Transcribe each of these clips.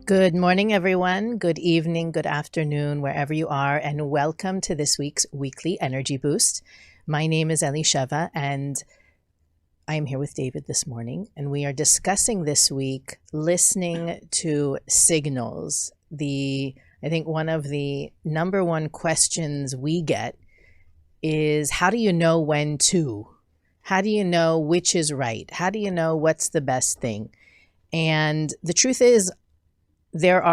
Good morning, everyone. Good evening, good afternoon, wherever you are, and welcome to this week's weekly energy boost. My name is Elisheva, and I am here with David this morning, and we are discussing this week listening to signals. I think one of the number one questions we get is, how do you know when to? How do you know which is right? How do you know what's the best thing? And the truth is, there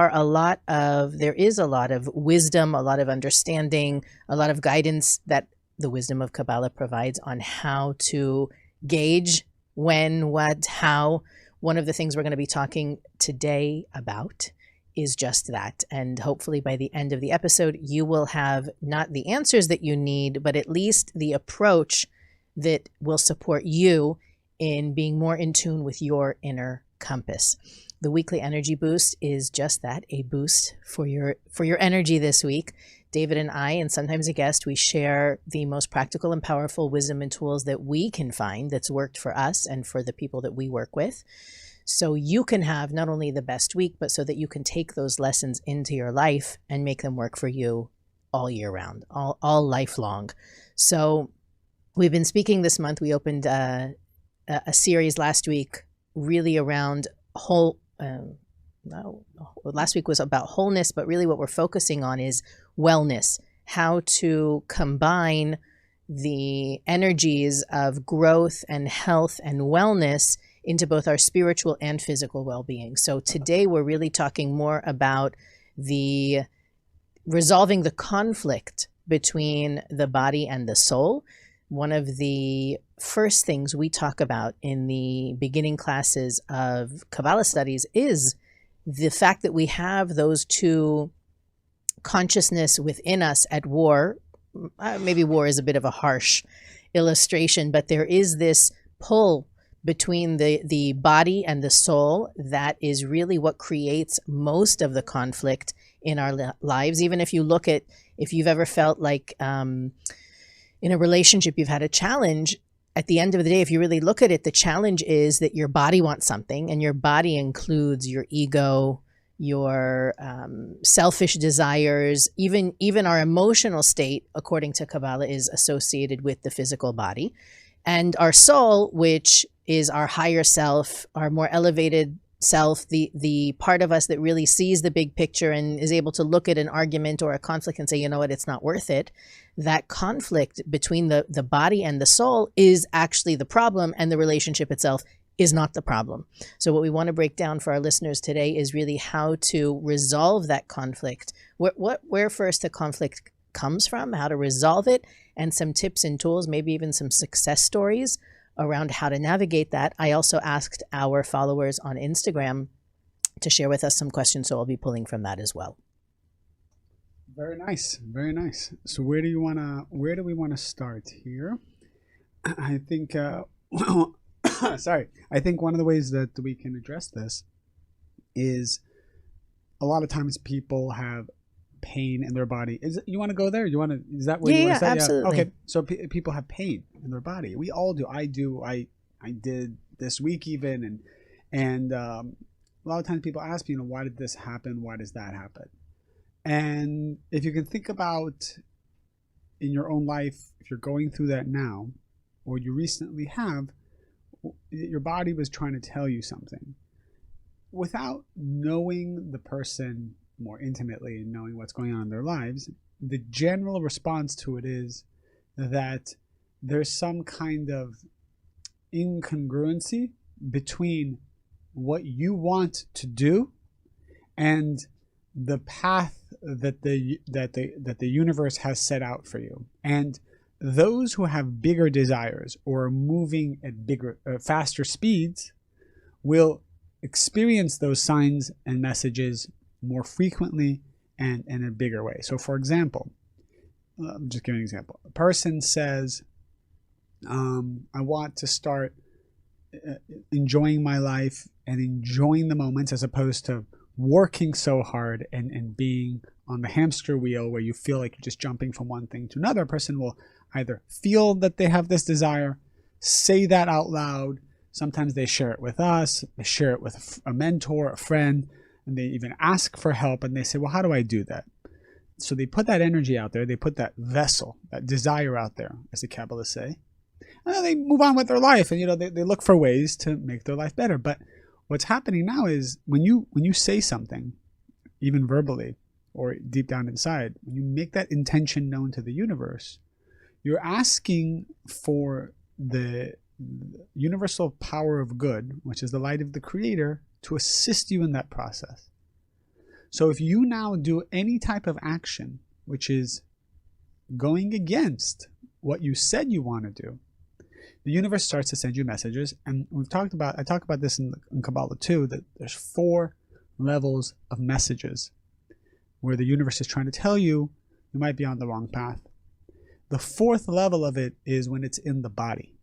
is a lot of wisdom, a lot of understanding, a lot of guidance that the wisdom of Kabbalah provides on how to gauge when, what, how. One of the things we're going to be talking today about is just that. And hopefully by the end of the episode, you will have not the answers that you need, but at least the approach that will support you in being more in tune with your inner compass. The weekly energy boost is just that, a boost for your energy this week. David and I, and sometimes a guest, we share the most practical and powerful wisdom and tools that we can find that's worked for us and for the people that we work with. So you can have not only the best week, but so that you can take those lessons into your life and make them work for you all year round, all lifelong. So we've been speaking this month. We opened a series last week really around last week was about wholeness, but really what we're focusing on is wellness, how to combine the energies of growth and health and wellness into both our spiritual and physical well-being. So today we're really talking more about resolving the conflict between the body and the soul. One of the first things we talk about in the beginning classes of Kabbalah studies is the fact that we have those two consciousness within us at war. Maybe war is a bit of a harsh illustration, but there is this pull between the body and the soul that is really what creates most of the conflict in our lives. Even if you've ever felt like in a relationship, you've had a challenge. At the end of the day, if you really look at it, the challenge is that your body wants something, and your body includes your ego, your selfish desires, even our emotional state, according to Kabbalah, is associated with the physical body. And our soul, which is our higher self, our more elevated self, the part of us that really sees the big picture and is able to look at an argument or a conflict and say, you know what, it's not worth it. That conflict between the body and the soul is actually the problem, and the relationship itself is not the problem. So what we want to break down for our listeners today is really how to resolve that conflict, where first the conflict comes from, how to resolve it, and some tips and tools, maybe even some success stories around how to navigate that. I also asked our followers on Instagram to share with us some questions, so I'll be pulling from that as well. Very nice, very nice. So where do we wanna start here? I think I think one of the ways that we can address this is a lot of times people have pain in their body. You want to go there? Is that where you want to say? Absolutely. Yeah. Okay. So people have pain in their body. We all do. I do. I did this week even, and a lot of times people ask me, why did this happen? Why does that happen? And if you can think about in your own life, if you're going through that now, or you recently have, your body was trying to tell you something without knowing the person more intimately and knowing what's going on in their lives. The general response to it is that there's some kind of incongruency between what you want to do and the path that the universe has set out for you. And those who have bigger desires or are moving at faster speeds will experience those signs and messages more frequently and in a bigger way. So for example, I'm just giving an example. A person says, I want to start enjoying my life and enjoying the moments as opposed to working so hard and being on the hamster wheel where you feel like you're just jumping from one thing to another. A person will either feel that they have this desire, say that out loud. Sometimes they share it with us, they share it with a mentor, a friend. and they even ask for help, and they say, well, how do I do that? So they put that energy out there, they put that vessel, that desire out there, as the Kabbalists say, and then they move on with their life, and they look for ways to make their life better. But what's happening now is when you say something, even verbally or deep down inside, when you make that intention known to the universe, you're asking for the universal power of good, which is the light of the Creator, to assist you in that process. So if you now do any type of action which is going against what you said you want to do, the universe starts to send you messages. And I talk about this in Kabbalah too, that there's 4 levels of messages where the universe is trying to tell you you might be on the wrong path. The 4th level of it is when it's in the body.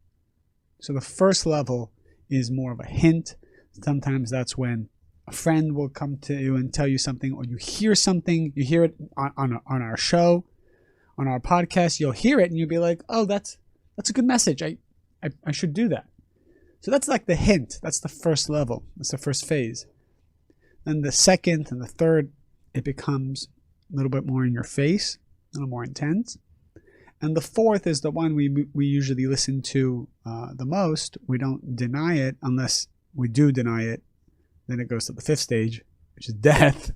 So the first level is more of a hint. Sometimes that's when a friend will come to you and tell you something, or you hear something, you hear it on our show, on our podcast, you'll hear it and you'll be like, oh, that's a good message. I should do that. So that's like the hint. That's the first level. That's the first phase. Then the second and the third, it becomes a little bit more in your face, a little more intense. And the 4th is the one we usually listen to the most. We don't deny it unless we do deny it. Then it goes to the 5th stage, which is death.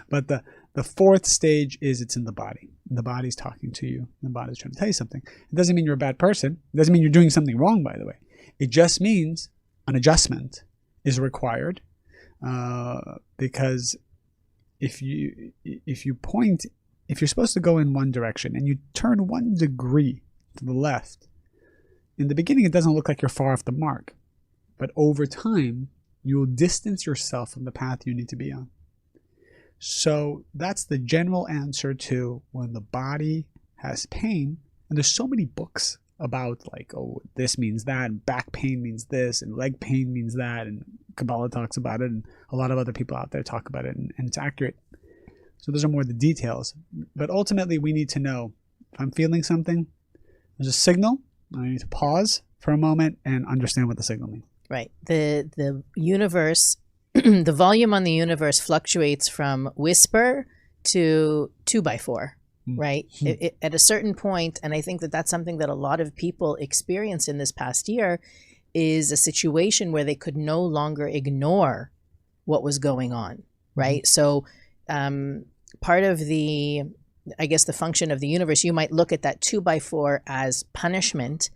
But the 4th stage is it's in the body. The body's talking to you. The body's trying to tell you something. It doesn't mean you're a bad person. It doesn't mean you're doing something wrong, by the way. It just means an adjustment is required, because if you're supposed to go in one direction and you turn 1 degree to the left, in the beginning it doesn't look like you're far off the mark. But over time, you'll distance yourself from the path you need to be on. So that's the general answer to when the body has pain. And there's so many books about like, oh, this means that, and back pain means this, and leg pain means that, and Kabbalah talks about it, and a lot of other people out there talk about it, and it's accurate. So those are more the details. But ultimately, we need to know if I'm feeling something, there's a signal. I need to pause for a moment and understand what the signal means. Right. The universe, the volume on the universe fluctuates from whisper to 2x4, right? At a certain point, and I think that that's something that a lot of people experienced in this past year, is a situation where they could no longer ignore what was going on, right? So part of the, I guess, the function of the universe, you might look at that 2x4 as punishment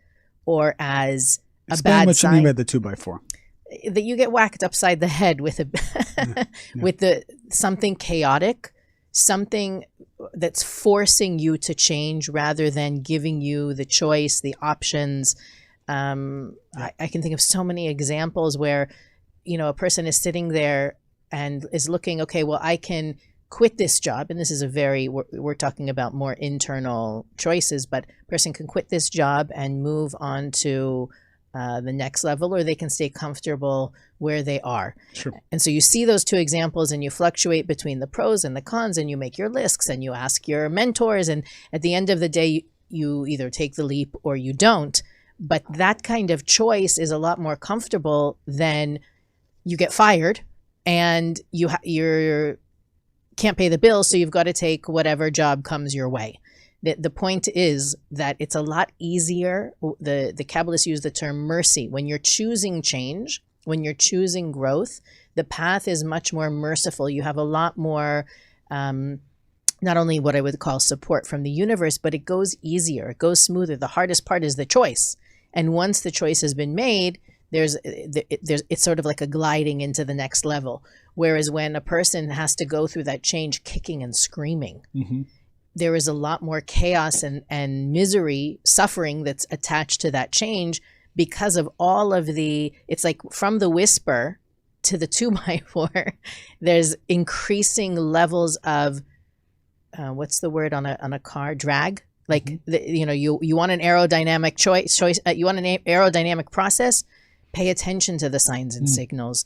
or as a bad what sign. You mean by the 2x4? That you get whacked upside the head with with something chaotic, something that's forcing you to change rather than giving you the choice, the options. I can think of so many examples where, a person is sitting there and is looking, okay, well, I can quit this job. And this is we're talking about more internal choices, but a person can quit this job and move on to the next level, or they can stay comfortable where they are. Sure. And so you see those 2 examples and you fluctuate between the pros and the cons, and you make your lists and you ask your mentors. And at the end of the day, you either take the leap or you don't. But that kind of choice is a lot more comfortable than you get fired and you can't pay the bills, so you've got to take whatever job comes your way. The point is that it's a lot easier. The Kabbalists use the term mercy. When you're choosing change, when you're choosing growth, the path is much more merciful. You have a lot more, not only what I would call support from the universe, but it goes easier. It goes smoother. The hardest part is the choice. And once the choice has been made, it's sort of like a gliding into the next level. Whereas when a person has to go through that change kicking and screaming, there is a lot more chaos and misery, suffering that's attached to that change because of all of it's like from the whisper to the 2x4, there's increasing levels of, what's the word on a car? Drag? Like, you want an aerodynamic choice, you want an aerodynamic process, pay attention to the signs and signals.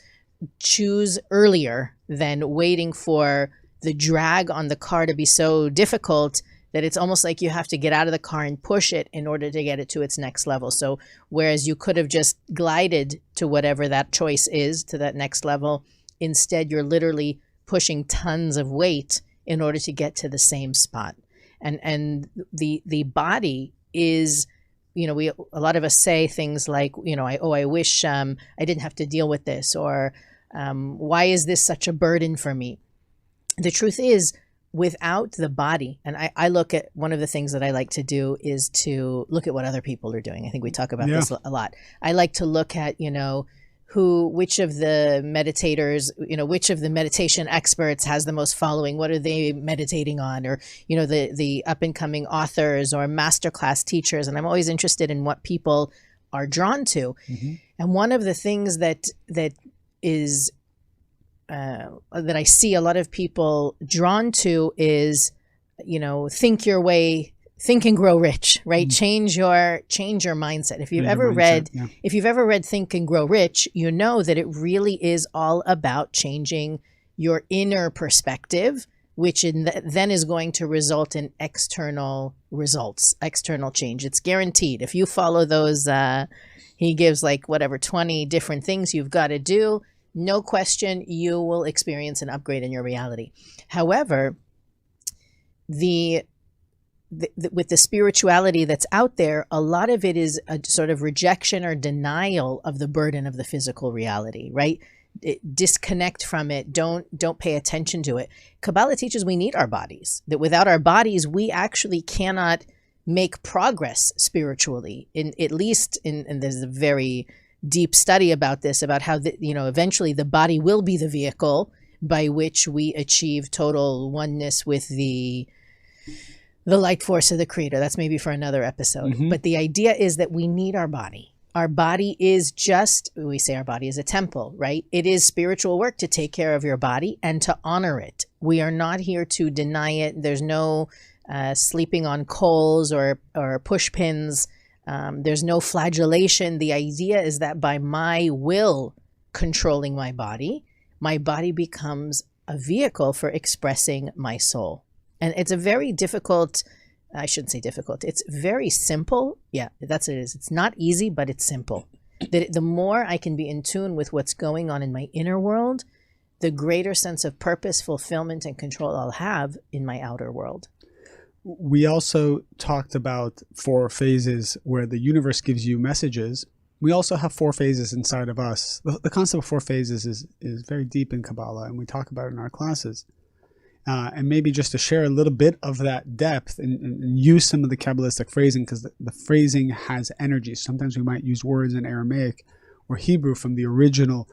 Choose earlier than waiting for the drag on the car to be so difficult that it's almost like you have to get out of the car and push it in order to get it to its next level. So whereas you could have just glided to whatever that choice is, to that next level, Instead, you're literally pushing tons of weight in order to get to the same spot. And the body is, a lot of us say things like, I wish I didn't have to deal with this, or why is this such a burden for me? The truth is, without the body, and I look at, one of the things that I like to do is to look at what other people are doing. I think we talk about this a lot. I like to look at, which of the meditators, which of the meditation experts has the most following, what are they meditating on, or, the up and coming authors or masterclass teachers. And I'm always interested in what people are drawn to. Mm-hmm. And one of the things that is, that I see a lot of people drawn to is, think and grow rich, right? Mm. Change your mindset. If you've ever read Think and Grow Rich, you know that it really is all about changing your inner perspective, which then is going to result in external results, external change. It's guaranteed. If you follow those, he gives 20 different things you've got to do, no question, you will experience an upgrade in your reality. However, with the spirituality that's out there, a lot of it is a sort of rejection or denial of the burden of the physical reality, right? Disconnect from it. Don't pay attention to it. Kabbalah teaches we need our bodies, that without our bodies, we actually cannot make progress spiritually. At least there's a very deep study about this, about how eventually the body will be the vehicle by which we achieve total oneness with the light force of the Creator. That's maybe for another episode. Mm-hmm. But the idea is that we need our body. Our body is we say our body is a temple, right? It is spiritual work to take care of your body and to honor it. We are not here to deny it. There's no sleeping on coals or push pins. There's no flagellation. The idea is that by my will controlling my body becomes a vehicle for expressing my soul. And it's a very difficult, I shouldn't say difficult, it's very simple. Yeah, that's what it is. It's not easy, but it's simple. That the more I can be in tune with what's going on in my inner world, the greater sense of purpose, fulfillment, and control I'll have in my outer world. We also talked about 4 phases where the universe gives you messages. We also have 4 phases inside of us. The concept of 4 phases is very deep in Kabbalah, and we talk about it in our classes. And maybe just to share a little bit of that depth and use some of the Kabbalistic phrasing, because the phrasing has energy. Sometimes we might use words in Aramaic or Hebrew from the original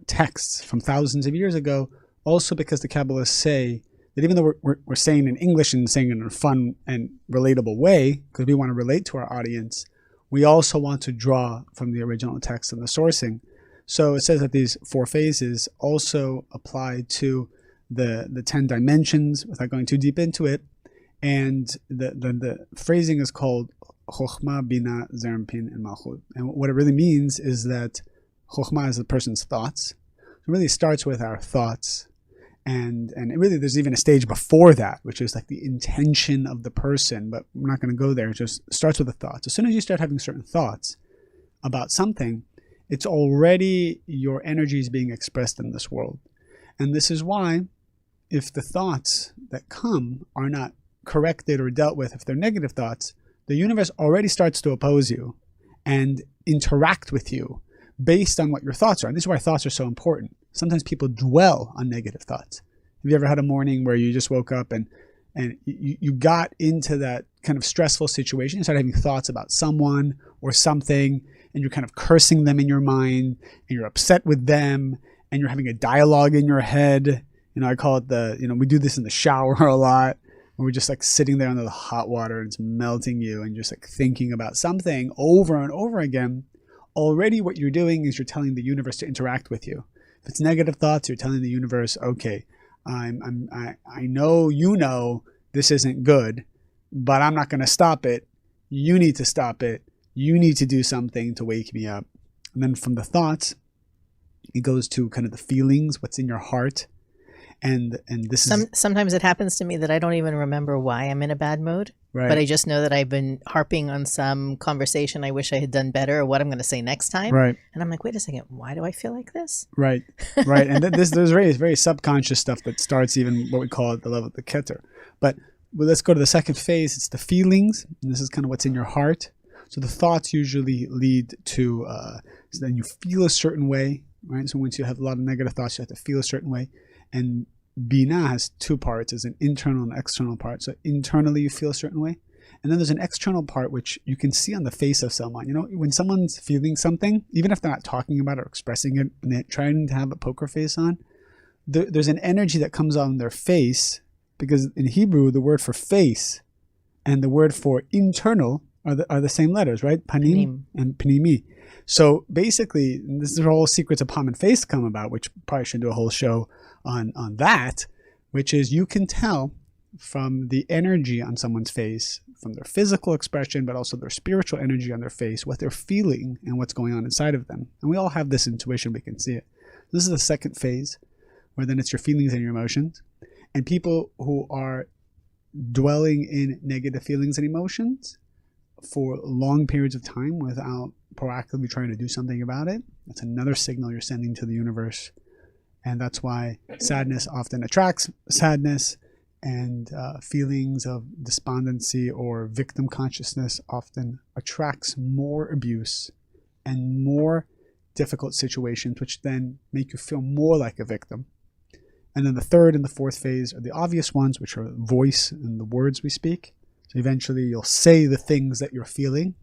texts from thousands of years ago, also because the Kabbalists say that even though we're saying in English and saying it in a fun and relatable way, because we want to relate to our audience, we also want to draw from the original text and the sourcing. So it says that these 4 phases also apply to the 10 dimensions, without going too deep into it. And the phrasing is called Chokhmah, Bina, Zerampin, and Malchut. And what it really means is that Chokhmah is the person's thoughts. It really starts with our thoughts. And it really, there's even a stage before that, which is like the intention of the person, but we're not going to go there. It just starts with the thoughts. As soon as you start having certain thoughts about something, it's already your energy is being expressed in this world. And this is why, if the thoughts that come are not corrected or dealt with, if they're negative thoughts, the universe already starts to oppose you and interact with you based on what your thoughts are. And this is why thoughts are so important. Sometimes people dwell on negative thoughts. Have you ever had a morning where you just woke up and you got into that kind of stressful situation? You started having thoughts about someone or something, and you're kind of cursing them in your mind, and you're upset with them, and you're having a dialogue in your head. I call it we do this in the shower a lot. And we're just like sitting there under the hot water and it's melting you and just like thinking about something over and over again. Already what you're doing is you're telling the universe to interact with you. If it's negative thoughts, you're telling the universe, okay, I know this isn't good, but I'm not going to stop it. You need to stop it. You need to do something to wake me up. And then from the thoughts, it goes to kind of the feelings, what's in your heart. And this Sometimes it happens to me that I don't even remember why I'm in a bad mood. Right. but I just know that I've been harping on some conversation I wish I had done better, or what I'm going to say next time. Right. And I'm like, wait a second, why do I feel like this? Right. Right. And there's very, very subconscious stuff that starts even what we call at the level of the keter. But let's go to the second phase. It's the feelings. And this is kind of what's in your heart. So the thoughts usually lead to, so then you feel a certain way, right? So once you have a lot of negative thoughts, you have to feel a certain way. And Bina has two parts. There's an internal and external part. So internally you feel a certain way. And then there's an external part, which you can see on the face of someone. You know, when someone's feeling something, even if they're not talking about it or expressing it, and they're trying to have a poker face on, there's an energy that comes on their face, because in Hebrew, the word for face and the word for internal are the same letters, right? Panim and Pnimi. So basically, this is where all secrets of palm and face come about, which probably should do a whole show on that, which is you can tell from the energy on someone's face, from their physical expression, but also their spiritual energy on their face, what they're feeling and what's going on inside of them. And we all have this intuition, we can see it. This is the second phase, where then it's your feelings and your emotions. And people who are dwelling in negative feelings and emotions for long periods of time without proactively trying to do something about it, that's another signal you're sending to the universe. And that's why sadness often attracts sadness, and feelings of despondency or victim consciousness often attracts more abuse and more difficult situations, which then make you feel more like a victim. And then the third and the fourth phase are the obvious ones, which are voice and the words we speak. So eventually you'll say the things that you're feeling,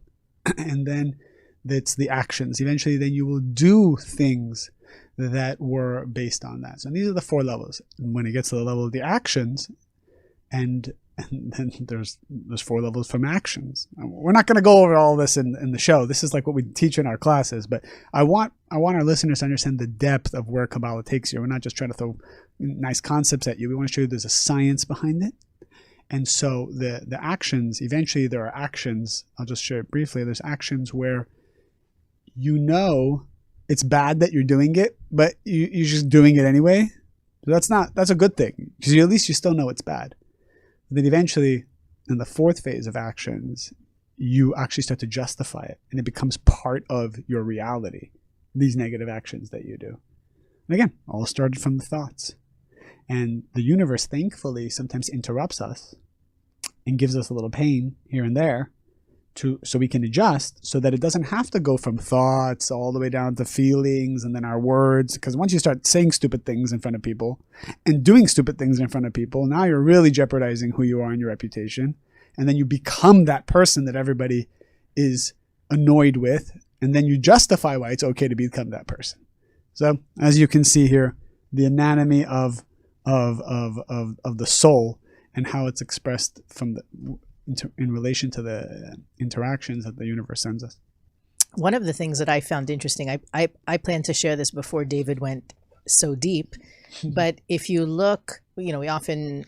and then it's the actions. Eventually then you will do things that were based on that. So these are the four levels. And when it gets to the level of the actions, and then there's four levels from actions. We're not going to go over all this in the show. This is like what we teach in our classes, but I want our listeners to understand the depth of where Kabbalah takes you. We're not just trying to throw nice concepts at you. We want to show you there's a science behind it. And so the actions, eventually there are actions, I'll just share it briefly. There's actions where you know it's bad that you're doing it, but you're just doing it anyway. So that's a good thing, because at least you still know it's bad. Then eventually, in the fourth phase of actions, you actually start to justify it, and it becomes part of your reality, these negative actions that you do. And again, all started from the thoughts. And the universe, thankfully, sometimes interrupts us and gives us a little pain here and there so we can adjust, so that it doesn't have to go from thoughts all the way down to feelings and then our words. Because once you start saying stupid things in front of people and doing stupid things in front of people, now you're really jeopardizing who you are and your reputation. And then you become that person that everybody is annoyed with. And then you justify why it's okay to become that person. So as you can see here, the anatomy of the soul and how it's expressed in relation to the interactions that the universe sends us. One of the things that I found interesting, I plan to share this before David went so deep, but if you look, we often,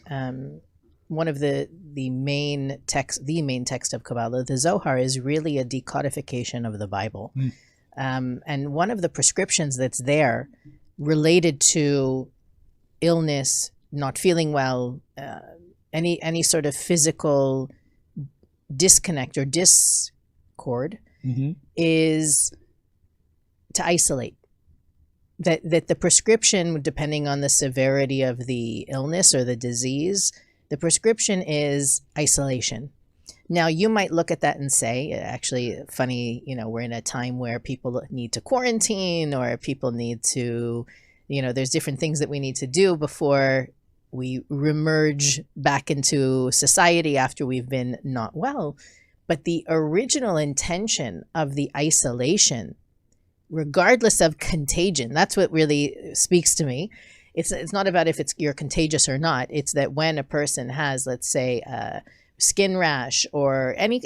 one of the main text of Kabbalah, the Zohar, is really a decodification of the Bible. And one of the prescriptions that's there related to illness, not feeling well, any sort of physical disconnect or discord, is to isolate. That the prescription, depending on the severity of the illness or the disease, the prescription is isolation. Now, you might look at that and say, actually, funny, we're in a time where people need to quarantine, or people need to, there's different things that we need to do before we remerge back into society after we've been not well. But the original intention of the isolation, regardless of contagion, that's what really speaks to me. It's not about if you're contagious or not. It's that when a person has, let's say, a skin rash or any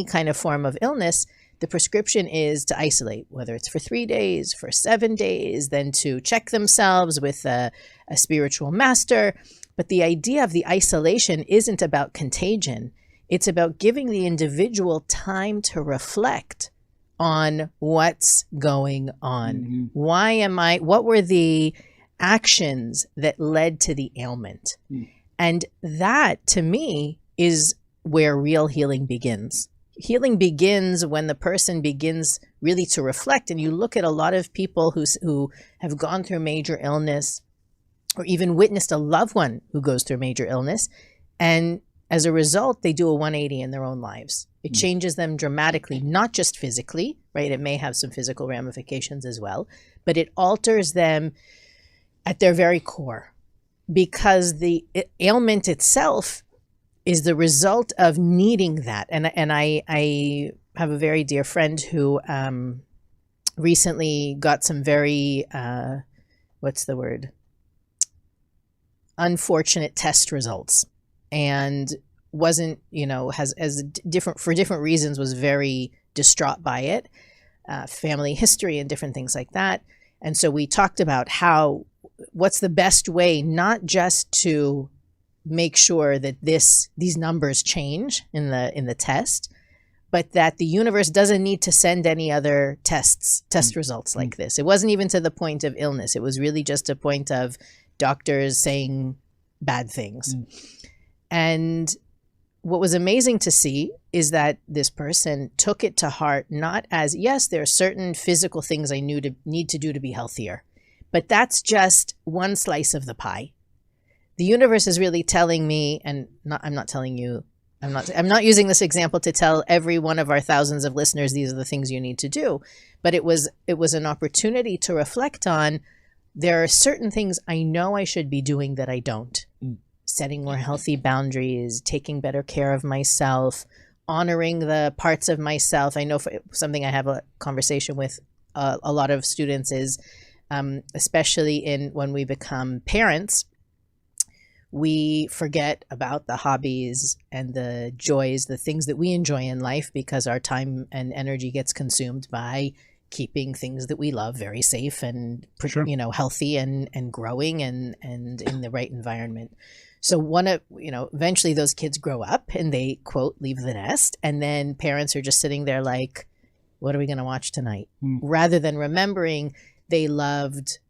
kind of form of illness, the prescription is to isolate, whether it's for 3 days, for 7 days, then to check themselves with a spiritual master. But the idea of the isolation isn't about contagion. It's about giving the individual time to reflect on what's going on. What were the actions that led to the ailment? And that, to me, is where real healing begins. Healing begins when the person begins really to reflect. And you look at a lot of people who have gone through major illness, or even witnessed a loved one who goes through major illness. And as a result, they do a 180 in their own lives. It changes them dramatically, not just physically, right? It may have some physical ramifications as well, but it alters them at their very core, because the ailment itself is the result of needing that. And I have a very dear friend who recently got some very, unfortunate test results, and wasn't, for different reasons, was very distraught by it, family history and different things like that. And so we talked about what's the best way, not just to make sure that these numbers change in the test, but that the universe doesn't need to send any other test results like this. It wasn't even to the point of illness. It was really just a point of doctors saying bad things. And what was amazing to see is that this person took it to heart, not as, yes, there are certain physical things I need to do to be healthier, but that's just one slice of the pie. The universe is really telling me, and I'm not using this example to tell every one of our thousands of listeners these are the things you need to do, but it was an opportunity to reflect on, there are certain things I know I should be doing that I don't. Setting more healthy boundaries, taking better care of myself, honoring the parts of myself. I know something I have a conversation with a lot of students is, especially when we become parents, we forget about the hobbies and the joys, the things that we enjoy in life, because our time and energy gets consumed by keeping things that we love very safe and healthy and growing and in the right environment. So eventually those kids grow up and they, quote, leave the nest, and then parents are just sitting there like, what are we going to watch tonight? Rather than remembering they loved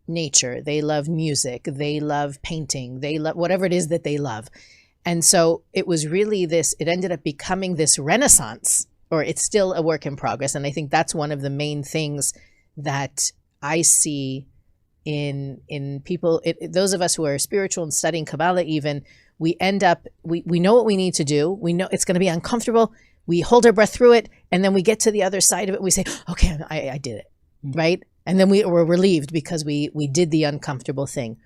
nature, they love music, they love painting, they love whatever it is that they love. And so it was really it ended up becoming this renaissance, or it's still a work in progress. And I think that's one of the main things that I see in people, those of us who are spiritual and studying Kabbalah even, we end up, we know what we need to do. We know it's going to be uncomfortable. We hold our breath through it. And then we get to the other side of it. And we say, okay, I did it. Right. And then we're relieved because we did the uncomfortable thing.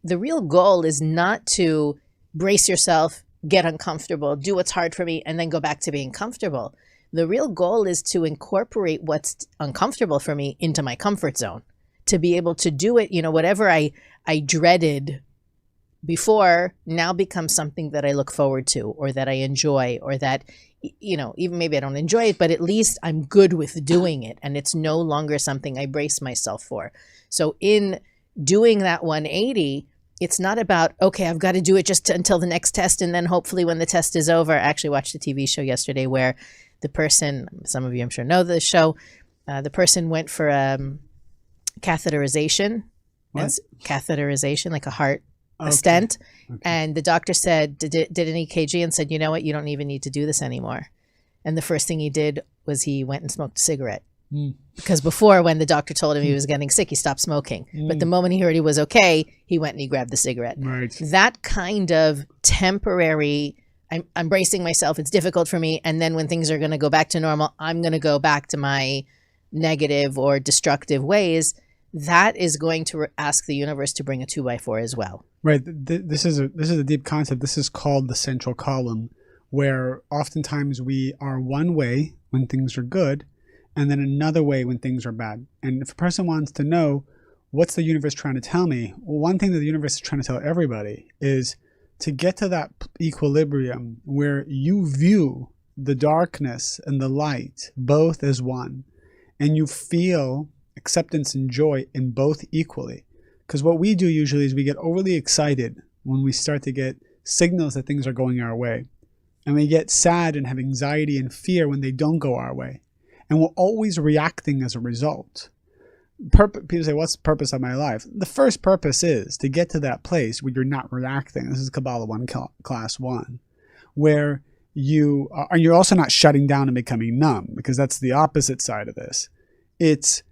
The real goal is not to brace yourself, get uncomfortable, do what's hard for me, and then go back to being comfortable. The real goal is to incorporate what's uncomfortable for me into my comfort zone, to be able to do it. Whatever I dreaded before now becomes something that I look forward to, or that I enjoy, or that, even maybe I don't enjoy it, but at least I'm good with doing it. And it's no longer something I brace myself for. So in doing that 180, it's not about, okay, I've got to do it just until the next test. And then hopefully when the test is over, I actually watched a TV show yesterday where the person, some of you I'm sure know the show, the person went for catheterization. What? Catheterization, like a heart, a stent. Okay. And the doctor said, did an EKG and said, you know what, you don't even need to do this anymore. And the first thing he did was he went and smoked a cigarette. Because before, when the doctor told him he was getting sick, he stopped smoking. But the moment he heard he was okay, he went and he grabbed the cigarette. Right. That kind of temporary, I'm bracing myself, it's difficult for me, and then when things are going to go back to normal, I'm going to go back to my negative or destructive ways. That is going to ask the universe to bring a 2x4 as well. Right. This is a deep concept. This is called the central column, where oftentimes we are one way when things are good, and then another way when things are bad. And if a person wants to know, what's the universe trying to tell me? Well, one thing that the universe is trying to tell everybody is to get to that equilibrium where you view the darkness and the light both as one, and you feel acceptance and joy in both equally. Because what we do usually is we get overly excited when we start to get signals that things are going our way. And we get sad and have anxiety and fear when they don't go our way. And we're always reacting as a result. People say, what's the purpose of my life? The first purpose is to get to that place where you're not reacting. This is Kabbalah 1, Class 1. where you're also not shutting down and becoming numb, because that's the opposite side of this. It's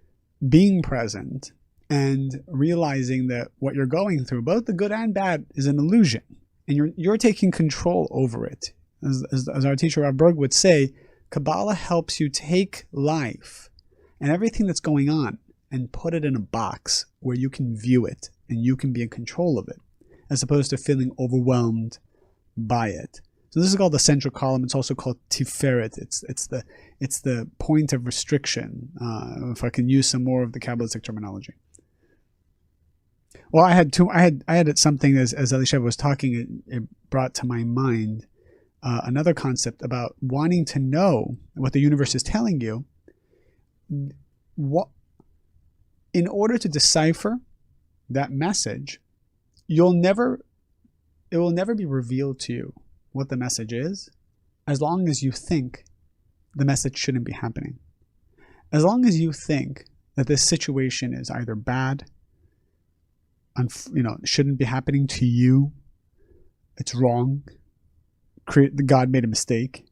being present and realizing that what you're going through, both the good and bad, is an illusion, and you're taking control over it. As our teacher Rav Berg would say, Kabbalah helps you take life and everything that's going on and put it in a box where you can view it and you can be in control of it, as opposed to feeling overwhelmed by it. So this is called the central column. It's also called Tiferet. It's the point of restriction, if I can use some more of the Kabbalistic terminology. Well, I had something as Elisheva was talking, it brought to my mind another concept about wanting to know what the universe is telling you. In order to decipher that message, it will never be revealed to you what the message is, as long as you think the message shouldn't be happening. As long as you think that this situation is either bad, shouldn't be happening to you, it's wrong, God made a mistake,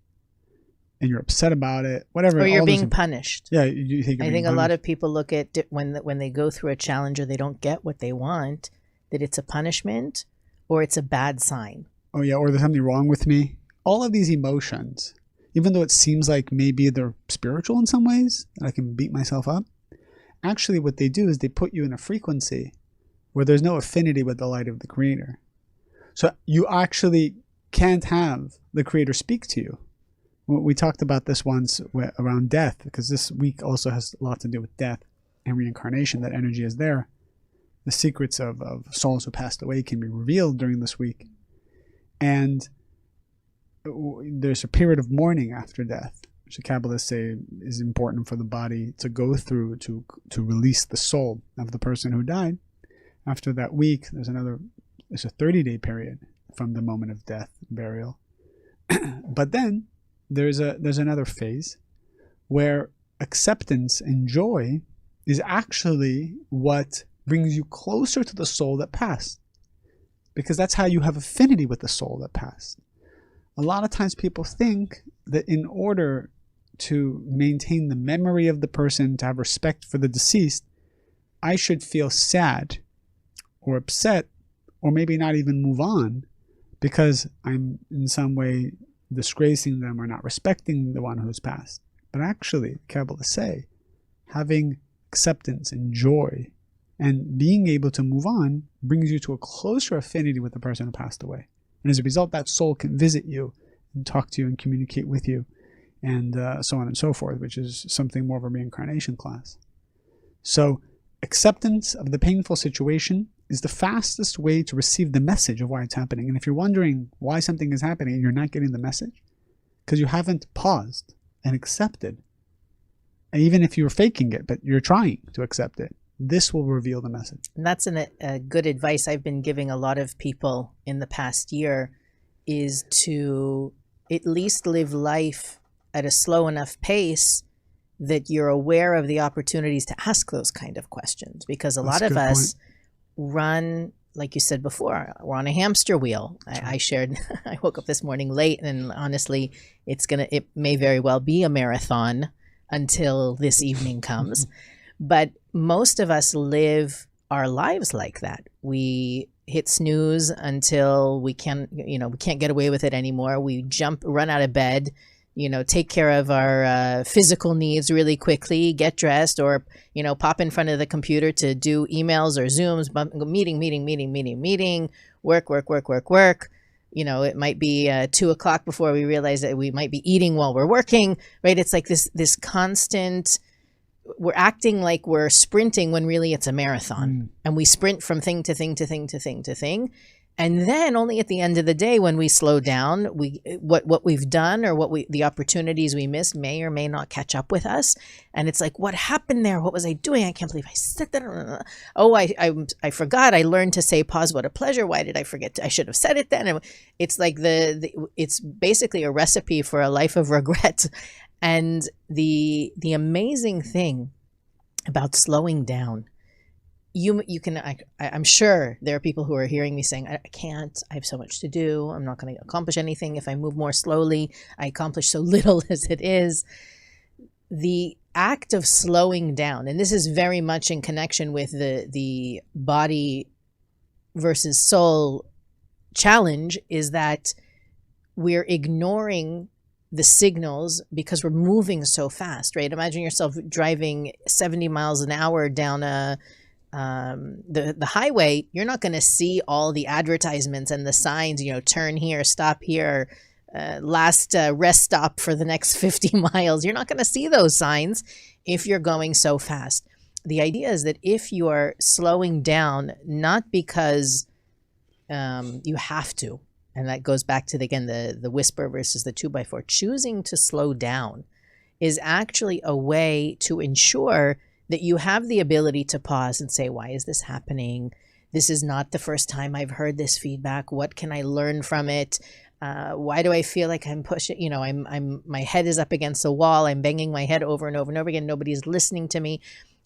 and you're upset about it, whatever. Or you're being punished. Yeah, I think a lot of people look at when they go through a challenge or they don't get what they want, that it's a punishment or it's a bad sign. Oh yeah, or there's something wrong with me. All of these emotions, even though it seems like maybe they're spiritual in some ways, that I can beat myself up, actually what they do is they put you in a frequency where there's no affinity with the light of the Creator. So you actually can't have the Creator speak to you. We talked about this once around death, because this week also has a lot to do with death and reincarnation. That energy is there. The secrets of souls who passed away can be revealed during this week. And there's a period of mourning after death, which the Kabbalists say is important for the body to go through to release the soul of the person who died. After that week, there's a 30-day period from the moment of death and burial. But then there's another phase where acceptance and joy is actually what brings you closer to the soul that passed, because that's how you have affinity with the soul that passed. A lot of times people think that in order to maintain the memory of the person, to have respect for the deceased, I should feel sad or upset, or maybe not even move on, because I'm in some way disgracing them or not respecting the one who's passed. But actually, Kabbalists say, having acceptance and joy and being able to move on brings you to a closer affinity with the person who passed away. And as a result, that soul can visit you and talk to you and communicate with you, and so on and so forth, which is something more of a reincarnation class. So acceptance of the painful situation is the fastest way to receive the message of why it's happening. And if you're wondering why something is happening and you're not getting the message, because you haven't paused and accepted. And even if you're faking it, but you're trying to accept it, this will reveal the message. And that's a good advice I've been giving a lot of people in the past year, is to at least live life at a slow enough pace that you're aware of the opportunities to ask those kind of questions. Because a lot of us run, like you said before, we're on a hamster wheel. I shared, I woke up this morning late, and honestly, it may very well be a marathon until this evening comes. But most of us live our lives like that. We hit snooze until we can't get away with it anymore. We run out of bed, take care of our physical needs really quickly, get dressed, or, pop in front of the computer to do emails or Zooms, meeting, work. It might be 2 o'clock before we realize that we might be eating while we're working, right? It's like this constant, we're acting like we're sprinting when really it's a marathon. And we sprint from thing to thing to thing to thing to thing. And then only at the end of the day, when we slow down, what we've done or the opportunities we missed may or may not catch up with us. And it's like, what happened there? What was I doing? I can't believe I said that. Oh, I forgot. I learned to say pause. What a pleasure. Why did I forget? I should have said it then. And it's like it's basically a recipe for a life of regret. And the amazing thing about slowing down, you can, I'm sure there are people who are hearing me saying, I can't, I have so much to do. I'm not going to accomplish anything. If I move more slowly, I accomplish so little as it is. The act of slowing down, and this is very much in connection with the body versus soul challenge, is that we're ignoring the signals because we're moving so fast, right? Imagine yourself driving 70 miles an hour down the highway. You're not going to see all the advertisements and the signs, turn here, stop here, last rest stop for the next 50 miles. You're not going to see those signs if you're going so fast. The idea is that if you are slowing down, not because you have to, and that goes back to, again, the whisper versus the 2x4, choosing to slow down is actually a way to ensure that you have the ability to pause and say, why is this happening? This is not the first time I've heard this feedback. What can I learn from it? Why do I feel like I'm pushing, my head is up against the wall. I'm banging my head over and over and over again. Nobody's listening to me,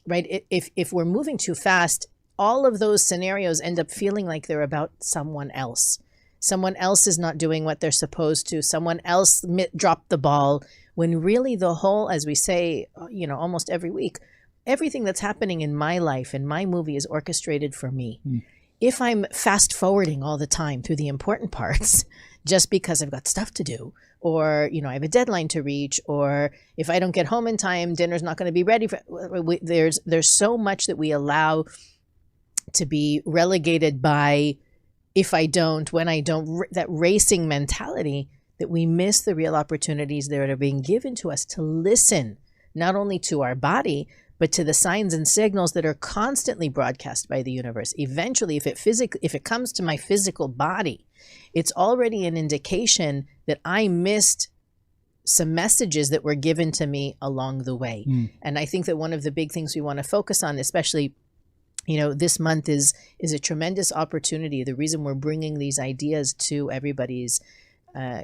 right? If we're moving too fast, all of those scenarios end up feeling like they're about someone else. Someone else is not doing what they're supposed to. Someone else dropped the ball, when really the whole, as we say, almost every week, everything that's happening in my life and my movie is orchestrated for me. If I'm fast forwarding all the time through the important parts, just because I've got stuff to do, or, I have a deadline to reach, or if I don't get home in time, dinner's not going to be ready. There's so much that we allow to be relegated by if I don't, when I don't, that racing mentality, that we miss the real opportunities that are being given to us to listen, not only to our body, but to the signs and signals that are constantly broadcast by the universe. Eventually, if it comes to my physical body, it's already an indication that I missed some messages that were given to me along the way. And I think that one of the big things we want to focus on, especially this month, is a tremendous opportunity. The reason we're bringing these ideas to everybody's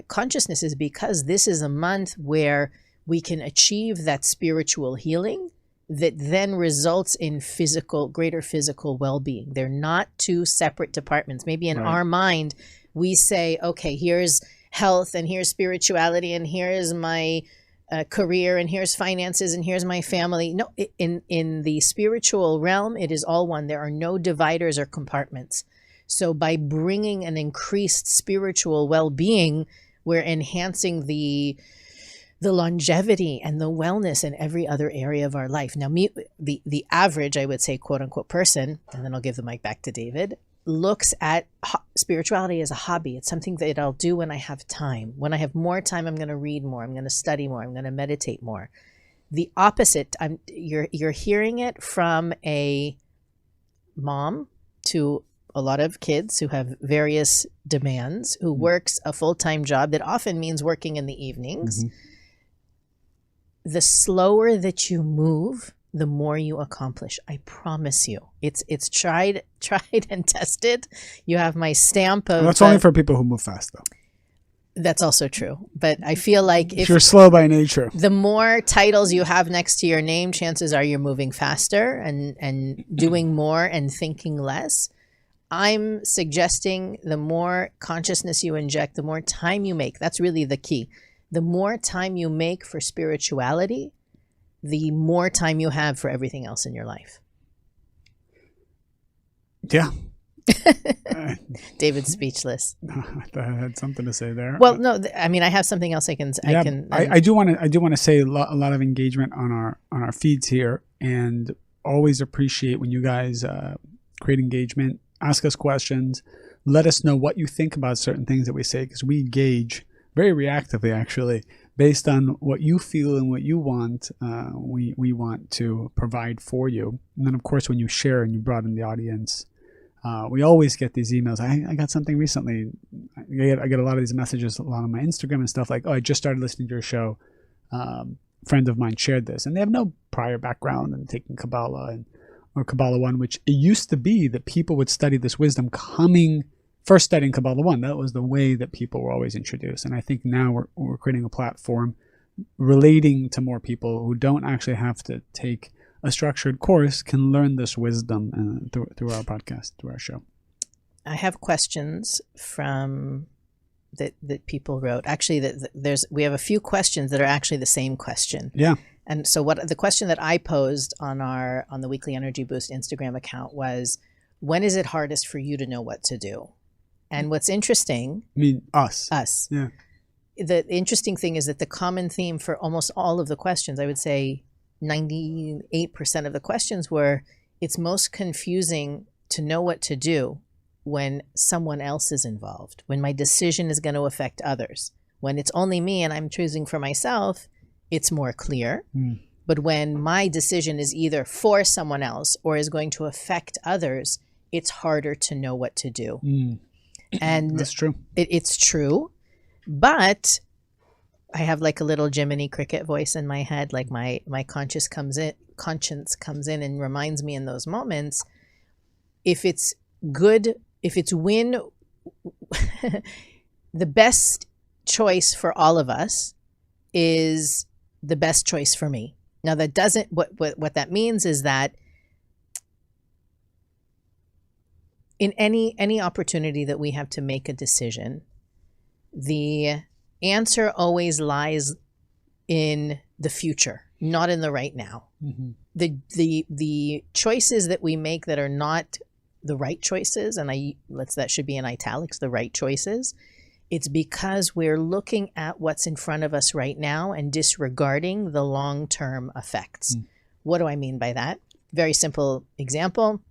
consciousness is because this is a month where we can achieve that spiritual healing that then results in greater physical well-being. They're not two separate departments. Maybe in our mind, we say, okay, here's health and here's spirituality and here's my career and here's finances and here's my family. No, in the spiritual realm, it is all one. There are no dividers or compartments. So by bringing an increased spiritual well-being, we're enhancing the longevity and the wellness in every other area of our life. Now, the average, I would say, quote unquote person, and then I'll give the mic back to David, looks at spirituality as a hobby. It's something that I'll do when I have time. When I have more time, I'm going to read more. I'm going to study more. I'm going to meditate more. The opposite, you're hearing it from a mom to a lot of kids who have various demands, who works a full-time job that often means working in the evenings. The slower that you move, the more you accomplish. I promise you. It's tried and tested. You have my stamp of... That's only for people who move fast, though. That's also true. But I feel like if you're slow by nature, the more titles you have next to your name, chances are you're moving faster and doing more and thinking less. I'm suggesting the more consciousness you inject, the more time you make. That's really the key. The more time you make for spirituality, the more time you have for everything else in your life. Yeah. David's speechless. I had something to say there. Well, no, I have something else I do want to say a lot of engagement on our feeds here, and always appreciate when you guys create engagement, ask us questions, let us know what you think about certain things that we say, because we gauge very reactively, actually, based on what you feel and what you want. We want to provide for you. And then, of course, when you share and you broaden the audience, we always get these emails. I got something recently. I get a lot of these messages, a lot on my Instagram and stuff like, oh, I just started listening to your show. Friend of mine shared this. And they have no prior background in taking Kabbalah or Kabbalah 1, which it used to be that people would study this wisdom first studying Kabbalah 1. That was the way that people were always introduced. And I think now we're creating a platform relating to more people who don't actually have to take a structured course can learn this wisdom through our podcast, through our show. I have questions from that people wrote. Actually, we have a few questions that are actually the same question. Yeah. And so the question that I posed on the Weekly Energy Boost Instagram account was, when is it hardest for you to know what to do? And what's interesting... I mean, us. Us. Yeah. The interesting thing is that the common theme for almost all of the questions, I would say 98% of the questions were, it's most confusing to know what to do when someone else is involved, when my decision is going to affect others. When it's only me and I'm choosing for myself, it's more clear. But when my decision is either for someone else or is going to affect others, it's harder to know what to do. And that's true. It's true. But I have like a little Jiminy Cricket voice in my head, like my conscience comes in and reminds me in those moments, if it's good, if it's win, the best choice for all of us is the best choice for me. Now that doesn't, what that means is that in any opportunity that we have to make a decision, the answer always lies in the future, not in the right now. The choices that we make that are not the right choices, and that should be in italics, the right choices, it's because we're looking at what's in front of us right now and disregarding the long-term effects. What do I mean by that? Very simple example.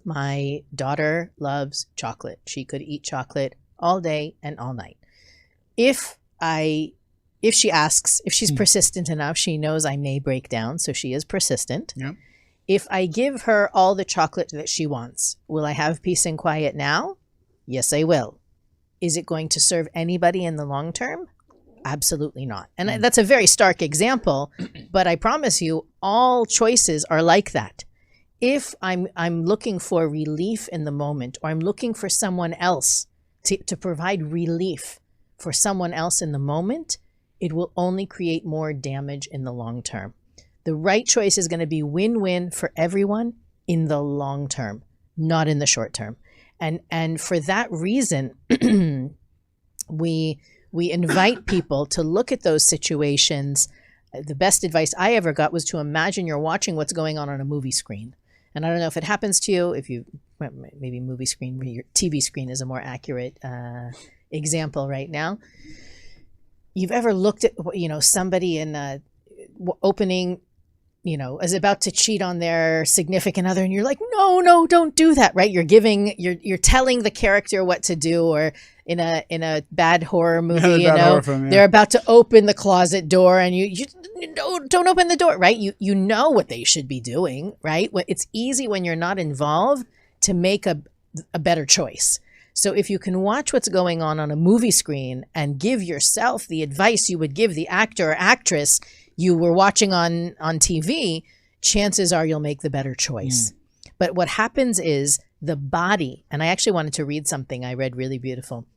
My daughter loves chocolate. She could eat chocolate all day and all night. If she asks, if she's persistent enough, she knows I may break down, so she is persistent. Yep. If I give her all the chocolate that she wants, will I have peace and quiet now? Yes, I will. Is it going to serve anybody in the long term? Absolutely not. And that's a very stark example, but I promise you, all choices are like that. If I'm looking for relief in the moment, or I'm looking for someone else to provide relief for someone else in the moment, it will only create more damage in the long term. The right choice is going to be win-win for everyone in the long term, not in the short term. And for that reason, we invite people to look at those situations. The best advice I ever got was to imagine you're watching what's going on a movie screen. And I don't know if it happens to you, if you, maybe movie screen, your TV screen is a more accurate example right now. You've ever looked at, somebody in opening, is about to cheat on their significant other, and you're like, no, don't do that, right? You're telling the character what to do, or in a bad horror movie, horror film, they're about to open the closet door, and you don't open the door, right? You know what they should be doing, right? It's easy when you're not involved to make a better choice. So if you can watch what's going on a movie screen and give yourself the advice you would give the actor or actress you were watching on TV, chances are you'll make the better choice. But what happens is the body, and I actually wanted to read something I read really beautiful.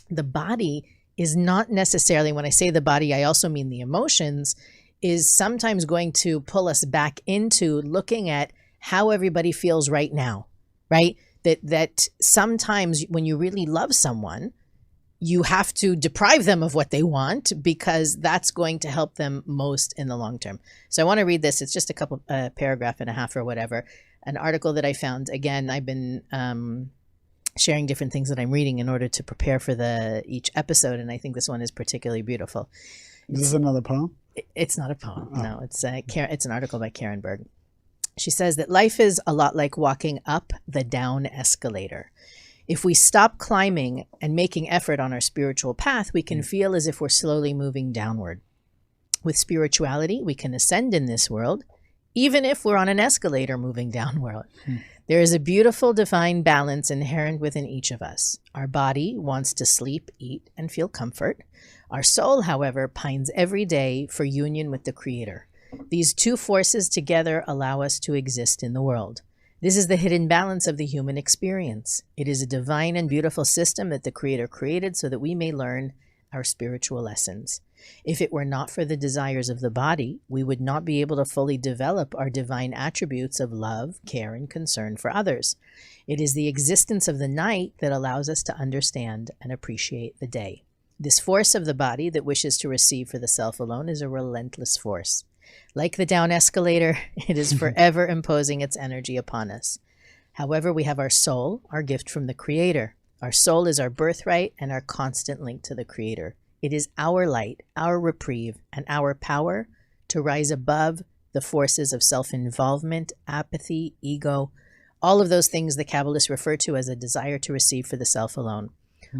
The body is not necessarily, when I say the body, I also mean the emotions, is sometimes going to pull us back into looking at how everybody feels right now, right? That sometimes when you really love someone, you have to deprive them of what they want, because that's going to help them most in the long term. So I want to read this. It's just a couple paragraph and a half or whatever. An article that I found. Again, I've been sharing different things that I'm reading in order to prepare for each episode, and I think this one is particularly beautiful. Is this another poem? It's not a poem. Oh. No, it's an article by Karen Berg. She says that life is a lot like walking up the down escalator. If we stop climbing and making effort on our spiritual path, we can feel as if we're slowly moving downward. With spirituality, we can ascend in this world, even if we're on an escalator moving downward. There is a beautiful divine balance inherent within each of us. Our body wants to sleep, eat, and feel comfort. Our soul, however, pines every day for union with the Creator. These two forces together allow us to exist in the world. This is the hidden balance of the human experience. It is a divine and beautiful system that the Creator created so that we may learn our spiritual lessons. If it were not for the desires of the body, we would not be able to fully develop our divine attributes of love, care, and concern for others. It is the existence of the night that allows us to understand and appreciate the day. This force of the body that wishes to receive for the self alone is a relentless force. Like the down escalator, it is forever imposing its energy upon us. However, we have our soul, our gift from the Creator. Our soul is our birthright and our constant link to the Creator. It is our light, our reprieve, and our power to rise above the forces of self-involvement, apathy, ego, all of those things the Kabbalists refer to as a desire to receive for the self alone.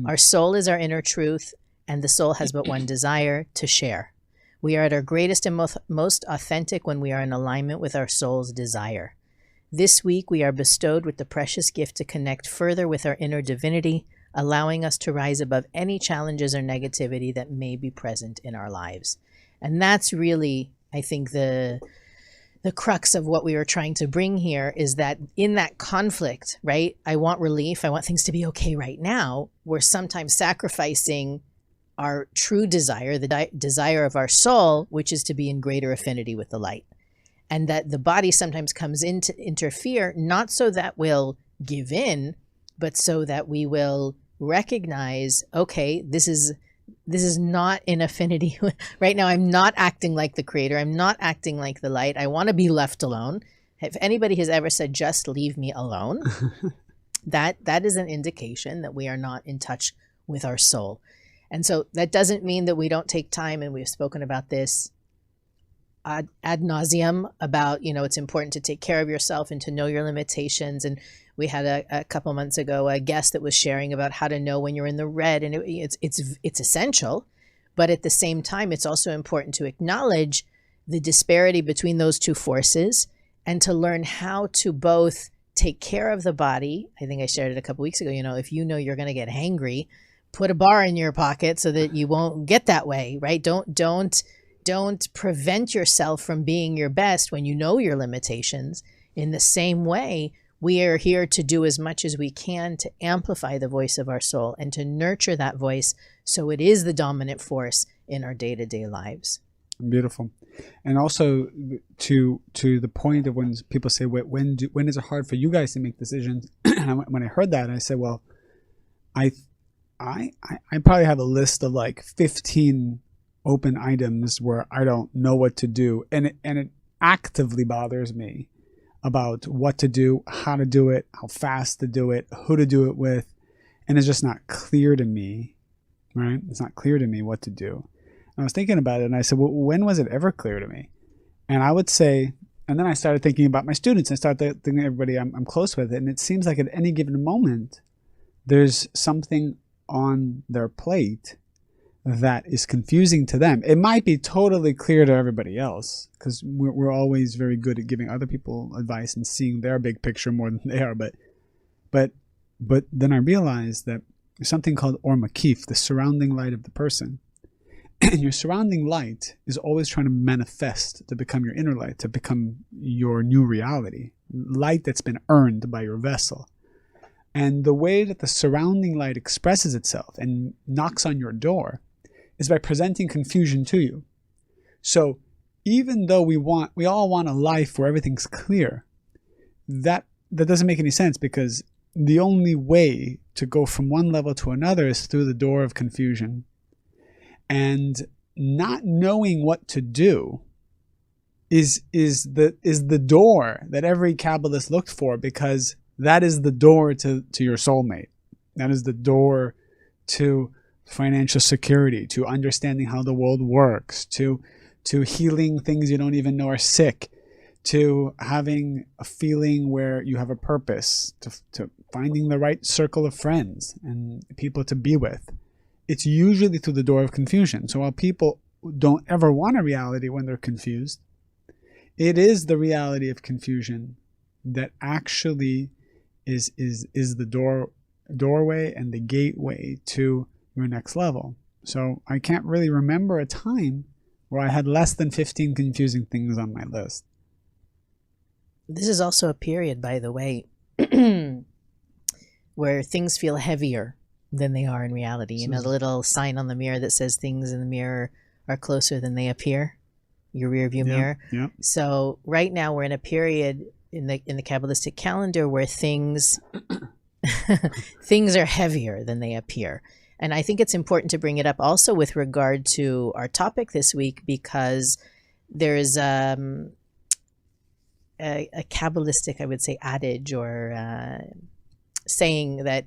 Our soul is our inner truth, and the soul has but one desire, to share. We are at our greatest and most authentic when we are in alignment with our soul's desire. This week, we are bestowed with the precious gift to connect further with our inner divinity, allowing us to rise above any challenges or negativity that may be present in our lives. And that's really, I think, the crux of what we were trying to bring here, is that in that conflict, right? I want relief. I want things to be okay right now. We're sometimes sacrificing our true desire, the desire of our soul, which is to be in greater affinity with the light. And that the body sometimes comes in to interfere, not so that we'll give in, but so that we will recognize, okay, this is not in affinity. Right now, I'm not acting like the Creator. I'm not acting like the light. I want to be left alone. If anybody has ever said, just leave me alone, that is an indication that we are not in touch with our soul. And so that doesn't mean that we don't take time, and we've spoken about this ad nauseum about, it's important to take care of yourself and to know your limitations. And we had a couple months ago a guest that was sharing about how to know when you're in the red, and it's essential, but at the same time, it's also important to acknowledge the disparity between those two forces and to learn how to both take care of the body. I think I shared it a couple weeks ago. If you know you're going to get hangry, put a bar in your pocket so that you won't get that way, right? Don't prevent yourself from being your best when you know your limitations. In the same way, we are here to do as much as we can to amplify the voice of our soul and to nurture that voice so it is the dominant force in our day-to-day lives. Beautiful. And also to the point of when people say, when is it hard for you guys to make decisions? When I heard that, I said, well, I probably have a list of like 15 open items where I don't know what to do. And it actively bothers me about what to do, how to do it, how fast to do it, who to do it with. And it's just not clear to me, right? It's not clear to me what to do. And I was thinking about it, and I said, well, when was it ever clear to me? And I would say, and then I started thinking about my students, and started thinking everybody I'm close with. And it seems like at any given moment, there's something on their plate that is confusing to them. It might be totally clear to everybody else, because we're always very good at giving other people advice and seeing their big picture more than they are. But then I realized that there's something called Or Makif, the surrounding light of the person. And your surrounding light is always trying to manifest to become your inner light, to become your new reality, light that's been earned by your vessel. And the way that the surrounding light expresses itself and knocks on your door is by presenting confusion to you. So even though we all want a life where everything's clear, that doesn't make any sense, because the only way to go from one level to another is through the door of confusion. And not knowing what to do is the door that every Kabbalist looked for, because that is the door to your soulmate. That is the door to financial security, to understanding how the world works, to healing things you don't even know are sick, to having a feeling where you have a purpose, to finding the right circle of friends and people to be with. It's usually through the door of confusion. So while people don't ever want a reality when they're confused, it is the reality of confusion that actually is the doorway and the gateway to your next level. So I can't really remember a time where I had less than 15 confusing things on my list. This is also a period, by the way, where things feel heavier. than they are in reality. You know, the little sign on the mirror that says things in the mirror are closer than they appear, your rear view mirror. Yeah. So right now we're in a period in the Kabbalistic calendar where things things are heavier than they appear. And I think it's important to bring it up also with regard to our topic this week, because there's a Kabbalistic, I would say, adage or saying that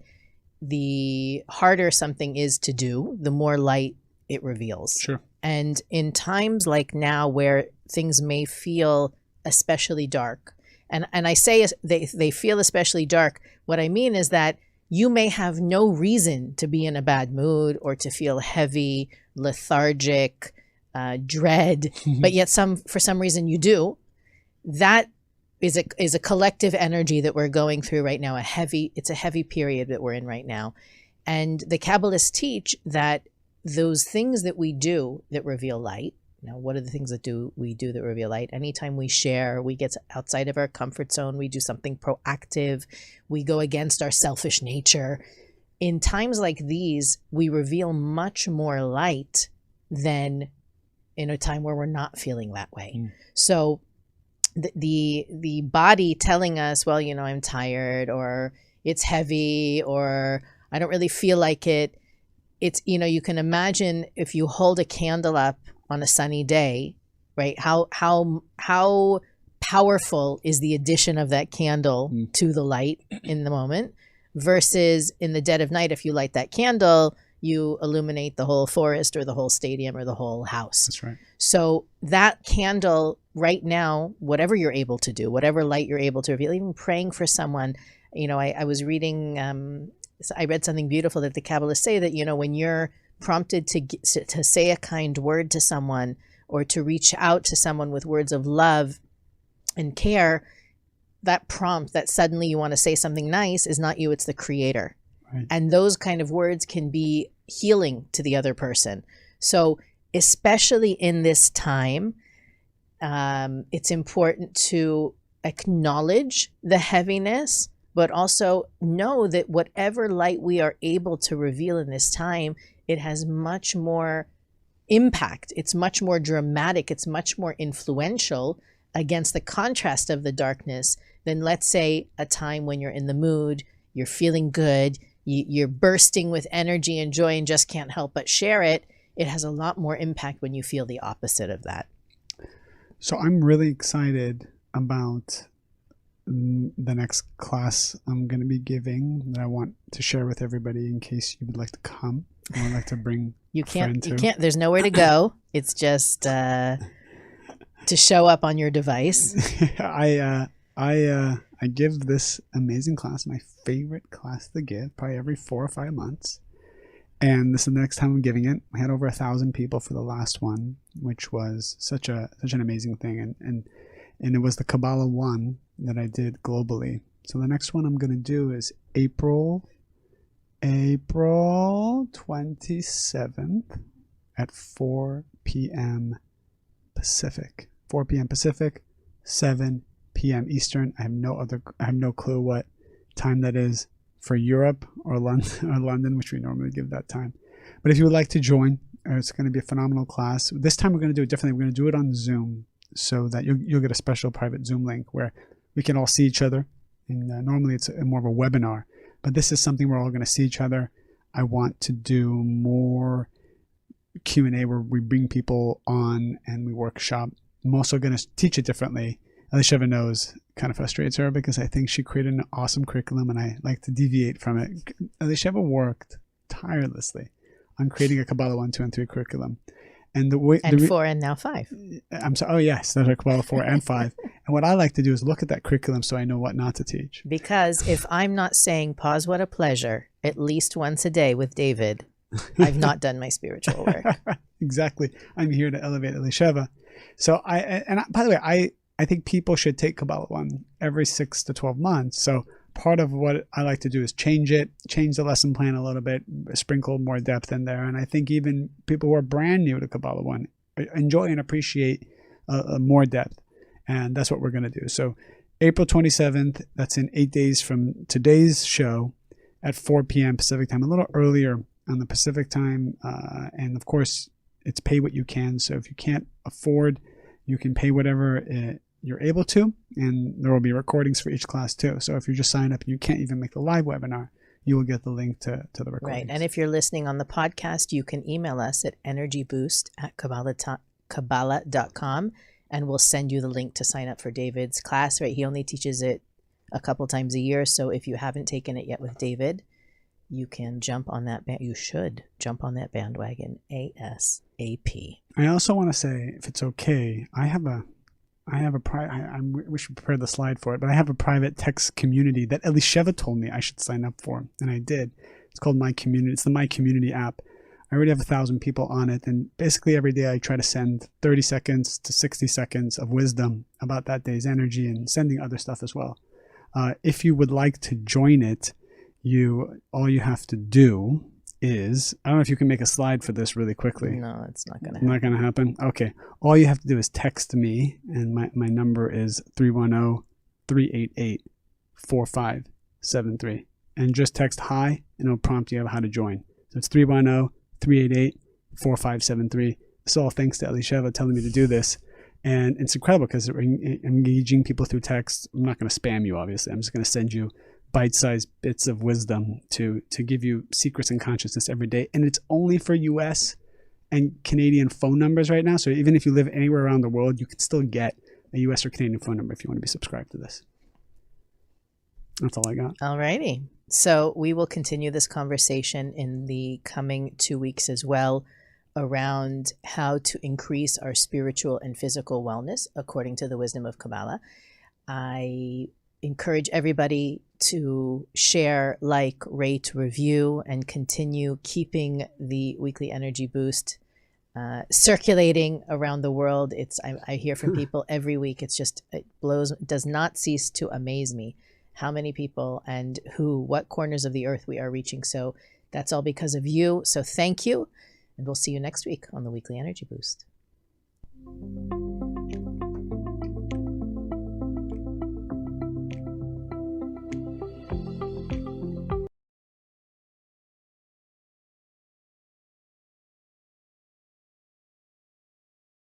the harder something is to do, the more light it reveals. Sure. And in times like now where things may feel especially dark, and I say they feel especially dark, what I mean is that you may have no reason to be in a bad mood or to feel heavy, lethargic, dread, but yet for some reason you do. That is a collective energy that we're going through right now. It's a heavy period that we're in right now. And the Kabbalists teach that those things that we do that reveal light. Now, what are the things that we do that reveal light? Anytime we share, we get outside of our comfort zone, we do something proactive, we go against our selfish nature. In times like these, we reveal much more light than in a time where we're not feeling that way. So the body telling us, well, you know, I'm tired, or it's heavy, or I don't really feel like it. It's, you know, you can imagine if you hold a candle up on a sunny day, right? How powerful is the addition of that candle to the light in the moment, versus in the dead of night, if you light that candle, you illuminate the whole forest or the whole stadium or the whole house. That's right. So that candle right now, whatever you're able to do, whatever light you're able to reveal, even praying for someone, you know, I was reading, I read something beautiful that the Kabbalists say that, you know, when you're prompted to say a kind word to someone or to reach out to someone with words of love and care, that prompt that suddenly you want to say something nice is not you, it's the Creator. Right. And those kind of words can be healing to the other person. So especially in this time, it's important to acknowledge the heaviness, but also know that whatever light we are able to reveal in this time, it has much more impact. It's much more dramatic. It's much more influential against the contrast of the darkness than, let's say, a time when you're in the mood, you're feeling good, you're bursting with energy and joy and just can't help but share it. It has a lot more impact when you feel the opposite of that. So I'm really excited about the next class I'm going to be giving that I want to share with everybody in case you would like to come. I would like to bring you can't there's nowhere to go. It's just to show up on your device. I give this amazing class, my favorite class to give, probably every 4 or 5 months. And this is the next time I'm giving it. I had over 1,000 people for the last one, which was such an amazing thing. And it was the Kabbalah one that I did globally. So the next one I'm going to do is April 27th at 4 p.m. Pacific. 4 p.m. Pacific, 7 p.m. Eastern. I have no clue what time that is for Europe or London, which we normally give that time. But if you would like to join, it's going to be a phenomenal class. This time we're going to do it differently. We're going to do it on Zoom, so that you'll get a special private Zoom link where we can all see each other. And normally it's more of a webinar, but this is something we're all going to see each other. I want to do more Q&A where we bring people on and we workshop. I'm also going to teach it differently. Elisheva knows, kind of frustrates her because I think she created an awesome curriculum and I like to deviate from it. Elisheva worked tirelessly on creating a Kabbalah 1, 2, and 3 curriculum. And 4 and now 5. I'm sorry. Oh, yes. There's a Kabbalah 4 and 5. And what I like to do is look at that curriculum so I know what not to teach. Because if I'm not saying, pause, what a pleasure, at least once a day with David, I've not done my spiritual work. Exactly. I'm here to elevate Elisheva. So by the way, I think people should take Kabbalah 1 every 6 to 12 months. So part of what I like to do is change the lesson plan a little bit, sprinkle more depth in there. And I think even people who are brand new to Kabbalah 1 enjoy and appreciate more depth. And that's what we're going to do. So April 27th, that's in 8 days from today's show. at 4 p.m. Pacific time, a little earlier on the Pacific time. And of course, it's pay what you can. So if you can't afford, you can pay whatever you're able to. And there will be recordings for each class too. So if you just sign up and you can't even make the live webinar, you will get the link to the recordings. Right. And if you're listening on the podcast, you can email us at energyboost@kabbalah.com, and we'll send you the link to sign up for David's class. Right. He only teaches it a couple times a year. So if you haven't taken it yet with David, you can jump on that. You should jump on that bandwagon ASAP. I also want to say, if it's okay, I wish we prepared the slide for it, but I have a private text community that Elisheva told me I should sign up for, and I did. It's called My Community. It's the My Community app. I already have 1,000 people on it, and basically every day I try to send 30 seconds to 60 seconds of wisdom about that day's energy, and sending other stuff as well. If you would like to join it, all you have to do is, I don't know if you can make a slide for this really quickly. No, it's not going to happen. Not going to happen? Okay. All you have to do is text me, and my number is 310-388-4573. And just text hi, and it'll prompt you how to join. So it's 310-388-4573. It's all thanks to Elisheva telling me to do this. And it's incredible because we're engaging people through text. I'm not going to spam you, obviously. I'm just going to send you bite-sized bits of wisdom to give you secrets and consciousness every day. And it's only for US and Canadian phone numbers right now. So even if you live anywhere around the world, you can still get a US or Canadian phone number if you want to be subscribed to this. That's all I got. All righty. So we will continue this conversation in the coming 2 weeks as well, around how to increase our spiritual and physical wellness according to the wisdom of Kabbalah. I encourage everybody to share, like, rate, review, and continue keeping the weekly energy boost circulating around the world. I hear from people every week. It does not cease to amaze me how many people and what corners of the earth we are reaching. So that's all because of you. So thank you. And we'll see you next week on the Weekly Energy Boost.